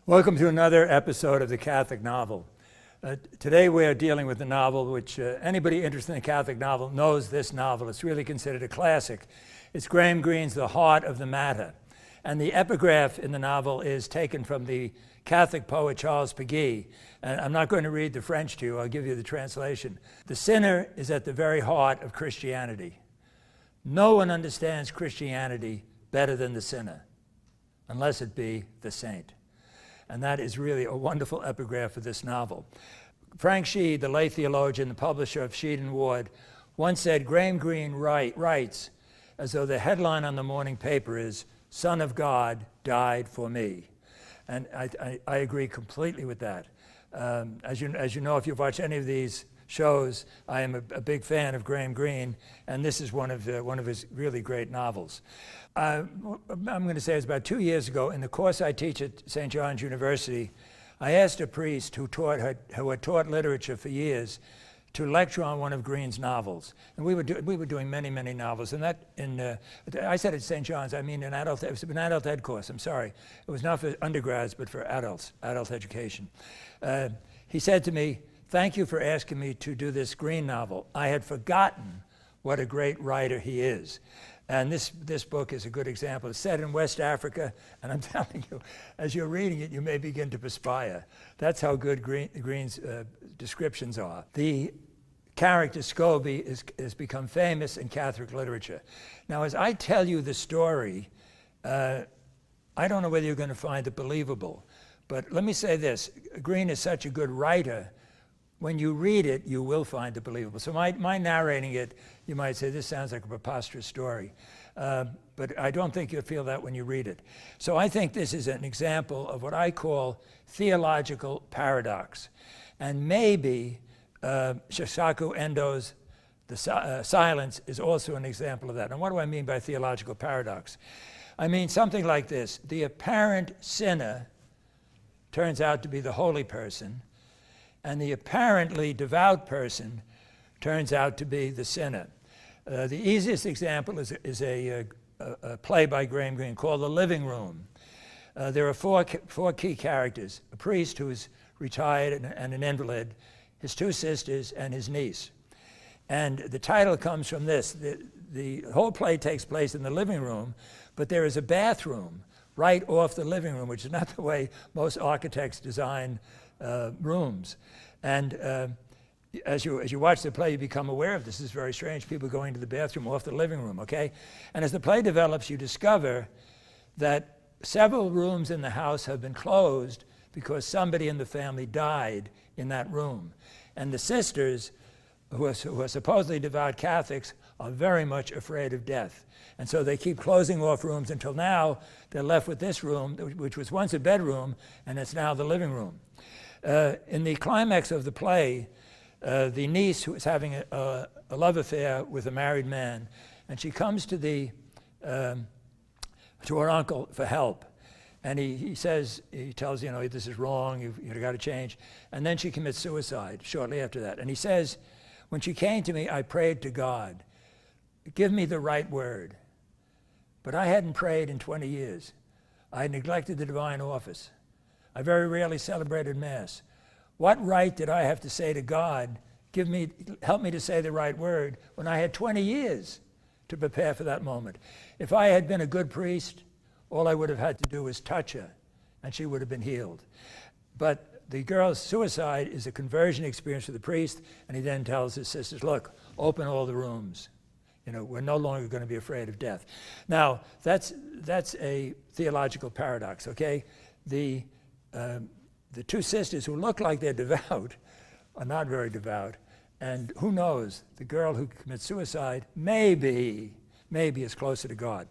Welcome to another episode of the Catholic Novel. Today we are dealing with a novel which anybody interested in a Catholic novel knows this novel. It's really considered a classic. It's Graham Greene's The Heart of the Matter. And the epigraph in the novel is taken from the Catholic poet Charles Péguy. And I'm not going to read the French to you, I'll give you the translation. The sinner is at the very heart of Christianity. No one understands Christianity better than the sinner, unless it be the saint. And that is really a wonderful epigraph for this novel. Frank Sheed, the lay theologian, the publisher of Sheed and Ward, once said, Graham Greene writes as though the headline on the morning paper is, Son of God died for me. And I agree completely with that. As you know, if you've watched any of these shows, I am a big fan of Graham Greene, and this is one of his really great novels. I'm going to say it was about 2 years ago, in the course I teach at St. John's University, I asked a priest who had taught literature for years to lecture on one of Greene's novels. And we were doing many, many novels. And I said at St. John's, I mean it was an adult ed course, I'm sorry. It was not for undergrads, but for adults, adult education. He said to me, thank you for asking me to do this Greene novel. I had forgotten what a great writer he is. And this book is a good example. It's set in West Africa, and I'm telling you, as you're reading it, you may begin to perspire. That's how good Greene's descriptions are. The character Scobie has become famous in Catholic literature. Now, as I tell you the story, I don't know whether you're going to find it believable, but let me say this. Greene is such a good writer. When you read it, you will find it believable. So my narrating it, you might say, this sounds like a preposterous story. But I don't think you'll feel that when you read it. So I think this is an example of what I call theological paradox. And maybe Shosaku Endo's The Silence is also an example of that. And what do I mean by theological paradox? I mean something like this. The apparent sinner turns out to be the holy person, and the apparently devout person turns out to be the sinner. The easiest example is a play by Graham Greene called The Living Room. There are four key characters: a priest who is retired and an invalid, his two sisters, and his niece. And the title comes from this. The whole play takes place in the living room, but there is a bathroom right off the living room, which is not the way most architects design rooms. And as you watch the play, you become aware of this. This is very strange, people going to the bathroom off the living room, okay? And as the play develops, you discover that several rooms in the house have been closed because somebody in the family died in that room. And the sisters, who are supposedly devout Catholics, are very much afraid of death. And so they keep closing off rooms until now they're left with this room, which was once a bedroom, and it's now the living room. In the climax of the play, the niece, who is having a love affair with a married man, and she comes to her uncle for help. And he tells, this is wrong, you've got to change. And then she commits suicide shortly after that. And he says, when she came to me, I prayed to God, give me the right word. But I hadn't prayed in 20 years. I had neglected the divine office. I very rarely celebrated Mass. What right did I have to say to God, help me to say the right word, when I had 20 years to prepare for that moment? If I had been a good priest, all I would have had to do was touch her, and she would have been healed. But the girl's suicide is a conversion experience for the priest, and he then tells his sisters, look, open all the rooms. We're no longer going to be afraid of death. Now, that's a theological paradox, okay? The two sisters who look like they're devout are not very devout. And who knows, the girl who commits suicide maybe is closer to God.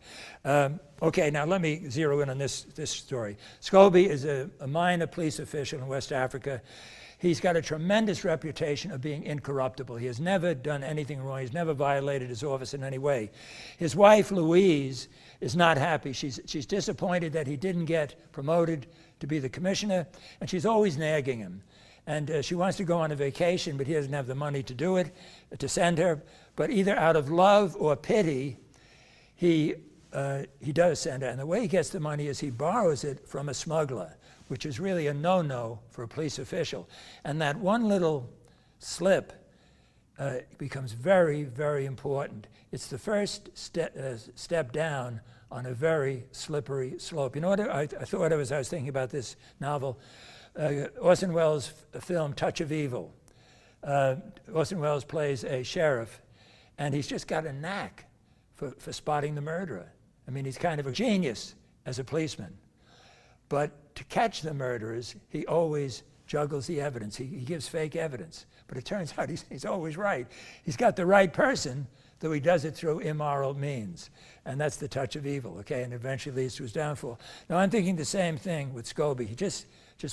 Okay, now let me zero in on this story. Scobie is a minor police official in West Africa. He's got a tremendous reputation of being incorruptible. He has never done anything wrong. He's never violated his office in any way. His wife, Louise, is not happy. She's disappointed that he didn't get promoted to be the commissioner, and she's always nagging him. And she wants to go on a vacation, but he doesn't have the money to do it, to send her. But either out of love or pity, he does send her. And the way he gets the money is he borrows it from a smuggler, which is really a no-no for a police official. And that one little slip becomes very, very important. It's the first step down on a very slippery slope. You know what I thought of as I was thinking about this novel? Orson Welles' film Touch of Evil. Orson Welles plays a sheriff, and he's just got a knack for spotting the murderer. I mean, he's kind of a genius as a policeman. But to catch the murderers, he always juggles the evidence. He gives fake evidence. But it turns out he's always right. He's got the right person, though he does it through immoral means. And that's the touch of evil, okay? And eventually leads to his downfall. Now, I'm thinking the same thing with Scobie. He just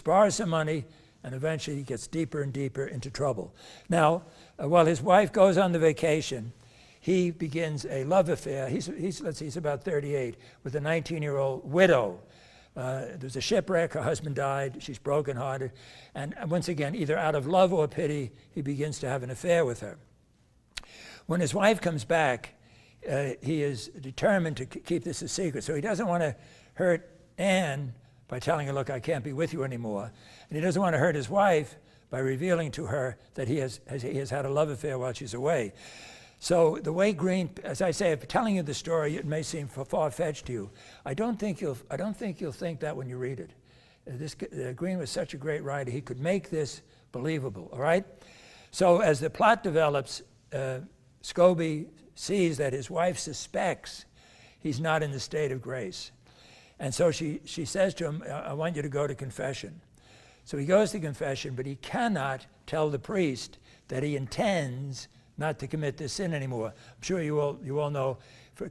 borrows some money, and eventually he gets deeper and deeper into trouble. Now, while his wife goes on the vacation, he begins a love affair. Let's see, he's about 38, with a 19-year-old widow. There's a shipwreck, her husband died, she's brokenhearted, and once again, either out of love or pity, he begins to have an affair with her. When his wife comes back, he is determined to keep this a secret, so he doesn't want to hurt Anne by telling her, look, I can't be with you anymore, and he doesn't want to hurt his wife by revealing to her that he has had a love affair while she's away. So the way Green, as I say, if telling you the story, it may seem far-fetched to you. I don't think you'll think that when you read it. Green was such a great writer; he could make this believable. All right. So as the plot develops, Scobie sees that his wife suspects he's not in the state of grace, and so she says to him, "I want you to go to confession." So he goes to confession, but he cannot tell the priest that he intends not to commit this sin anymore. I'm sure you all know,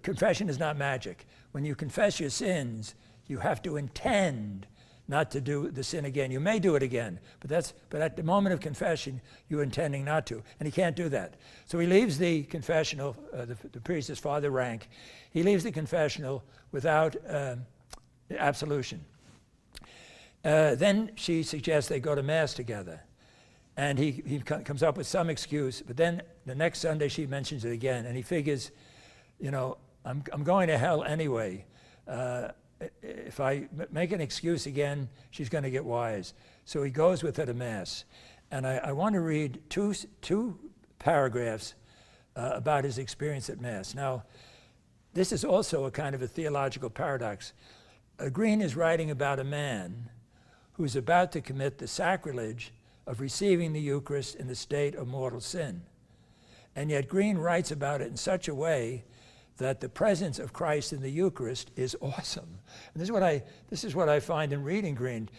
confession is not magic. When you confess your sins, you have to intend not to do the sin again. You may do it again, but at the moment of confession, you're intending not to, and he can't do that. So he leaves the confessional, the priest is Father Rank, he leaves the confessional without absolution. Then she suggests they go to Mass together. And he comes up with some excuse, but then the next Sunday she mentions it again, and he figures, you know, I'm going to hell anyway. If I make an excuse again, she's going to get wise. So he goes with her to Mass. And I want to read two paragraphs about his experience at Mass. Now, this is also a kind of a theological paradox. Green is writing about a man who's about to commit the sacrilege of receiving the Eucharist in the state of mortal sin. And yet Green writes about it in such a way that the presence of Christ in the Eucharist is awesome. And this is what I find in reading Green.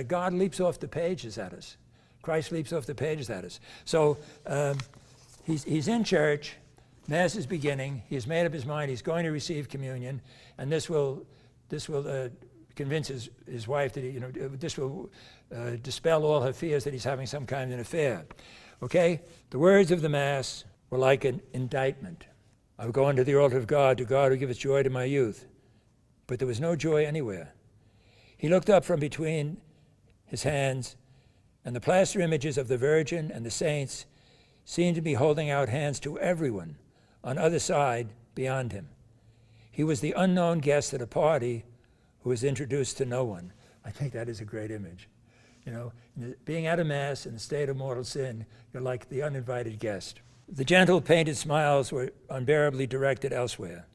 God leaps off the pages at us. Christ leaps off the pages at us. So he's in church, Mass is beginning, he's made up his mind, he's going to receive communion, and this will convince his wife that this will dispel all her fears that he's having some kind of an affair. Okay? The words of the Mass were like an indictment. I would go unto the altar of God, to God who giveth joy to my youth. But there was no joy anywhere. He looked up from between his hands, and the plaster images of the Virgin and the saints seemed to be holding out hands to everyone on other side beyond him. He was the unknown guest at a party who was introduced to no one. I think that is a great image. You know, being at a Mass in the state of mortal sin, you're like the uninvited guest. The gentle, painted smiles were unbearably directed elsewhere.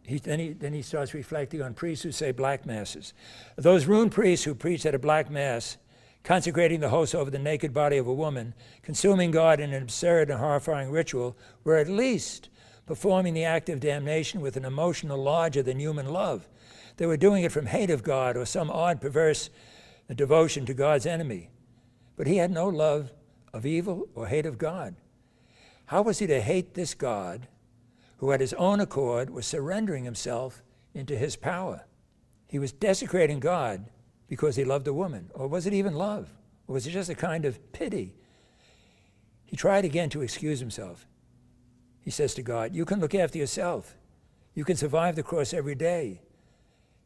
Then he starts reflecting on priests who say black masses. Those ruined priests who preach at a black Mass, consecrating the host over the naked body of a woman, consuming God in an absurd and horrifying ritual, were at least performing the act of damnation with an emotional larger than human love. They were doing it from hate of God or some odd, perverse devotion to God's enemy. But he had no love of evil or hate of God. How was he to hate this God who at his own accord was surrendering himself into his power? He was desecrating God because he loved a woman. Or was it even love? Or was it just a kind of pity? He tried again to excuse himself. He says to God, you can look after yourself. You can survive the cross every day.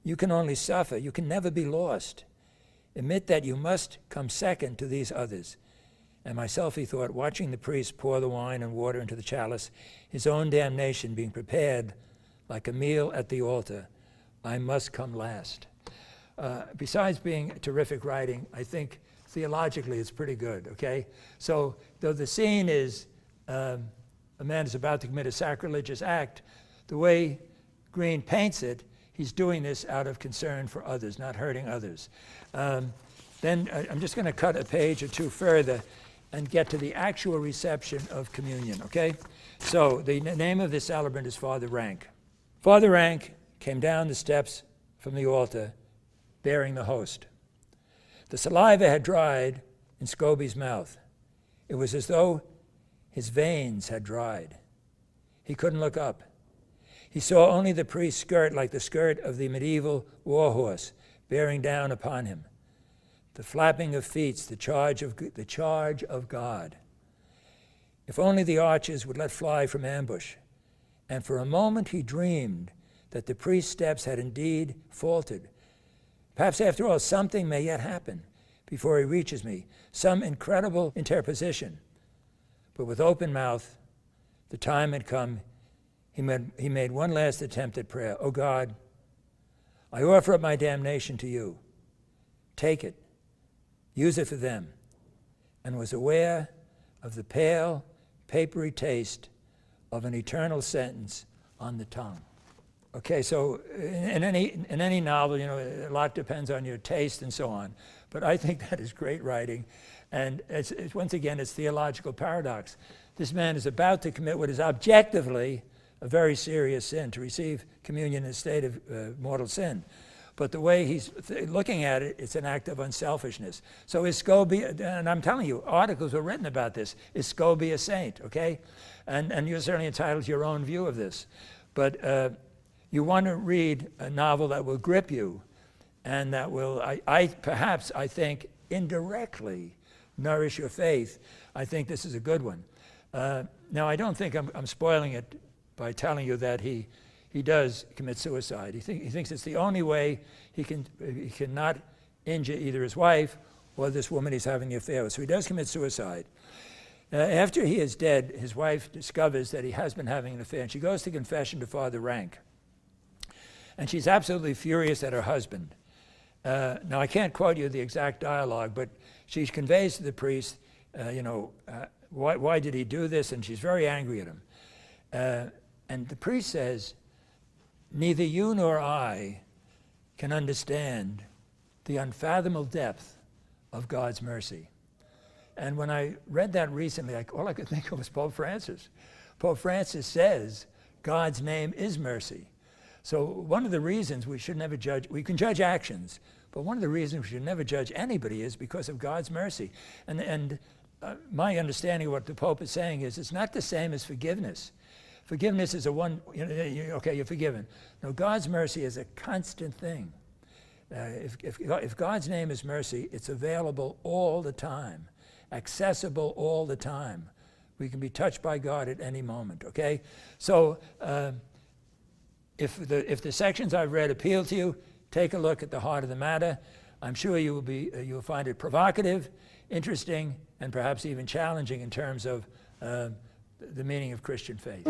You can only suffer. You can never be lost. Admit that you must come second to these others. And myself, he thought, watching the priest pour the wine and water into the chalice, his own damnation being prepared like a meal at the altar, I must come last. besides being terrific writing, I think theologically it's pretty good, okay? So though the scene is a man is about to commit a sacrilegious act, the way Green paints it, he's doing this out of concern for others, not hurting others. Then I'm just going to cut a page or two further and get to the actual reception of communion, okay? So the name of this celebrant is Father Rank. Father Rank came down the steps from the altar bearing the host. The saliva had dried in Scobie's mouth. It was as though his veins had dried. He couldn't look up. He saw only the priest's skirt like the skirt of the medieval warhorse bearing down upon him. The flapping of feet, the charge of God. If only the archers would let fly from ambush. And for a moment he dreamed that the priest's steps had indeed faltered. Perhaps after all something may yet happen before he reaches me, some incredible interposition. But with open mouth, the time had come. He made one last attempt at prayer. Oh God, I offer up my damnation to you. Take it. Use it for them. And was aware of the pale, papery taste of an eternal sentence on the tongue. Okay, so in any novel, you know, a lot depends on your taste and so on. But I think that is great writing. And it's once again, it's theological paradox. This man is about to commit what is objectively a very serious sin, to receive communion in a state of mortal sin. But the way he's looking at it, it's an act of unselfishness. So is Scobie, and I'm telling you, articles were written about this, is Scobie a saint, okay? And you're certainly entitled to your own view of this. But you want to read a novel that will grip you and that will, perhaps, I think, indirectly nourish your faith. I think this is a good one. Now, I don't think I'm spoiling it by telling you that he does commit suicide. He thinks it's the only way he cannot injure either his wife or this woman he's having the affair with. So he does commit suicide. After he is dead, his wife discovers that he has been having an affair, and she goes to confession to Father Rank. And she's absolutely furious at her husband. Now, I can't quote you the exact dialogue, but she conveys to the priest, why did he do this? And she's very angry at him. And the priest says, neither you nor I can understand the unfathomable depth of God's mercy. And when I read that recently, all I could think of was Pope Francis. Pope Francis says God's name is mercy. So one of the reasons we should never judge, we can judge actions, but one of the reasons we should never judge anybody is because of God's mercy. And my understanding of what the Pope is saying is it's not the same as forgiveness. Forgiveness is okay, you're forgiven. No, God's mercy is a constant thing. If God's name is mercy, it's available all the time, accessible all the time. We can be touched by God at any moment, okay? So if the sections I've read appeal to you, take a look at the heart of the matter. I'm sure you will find it provocative, interesting, and perhaps even challenging in terms of the meaning of Christian faith.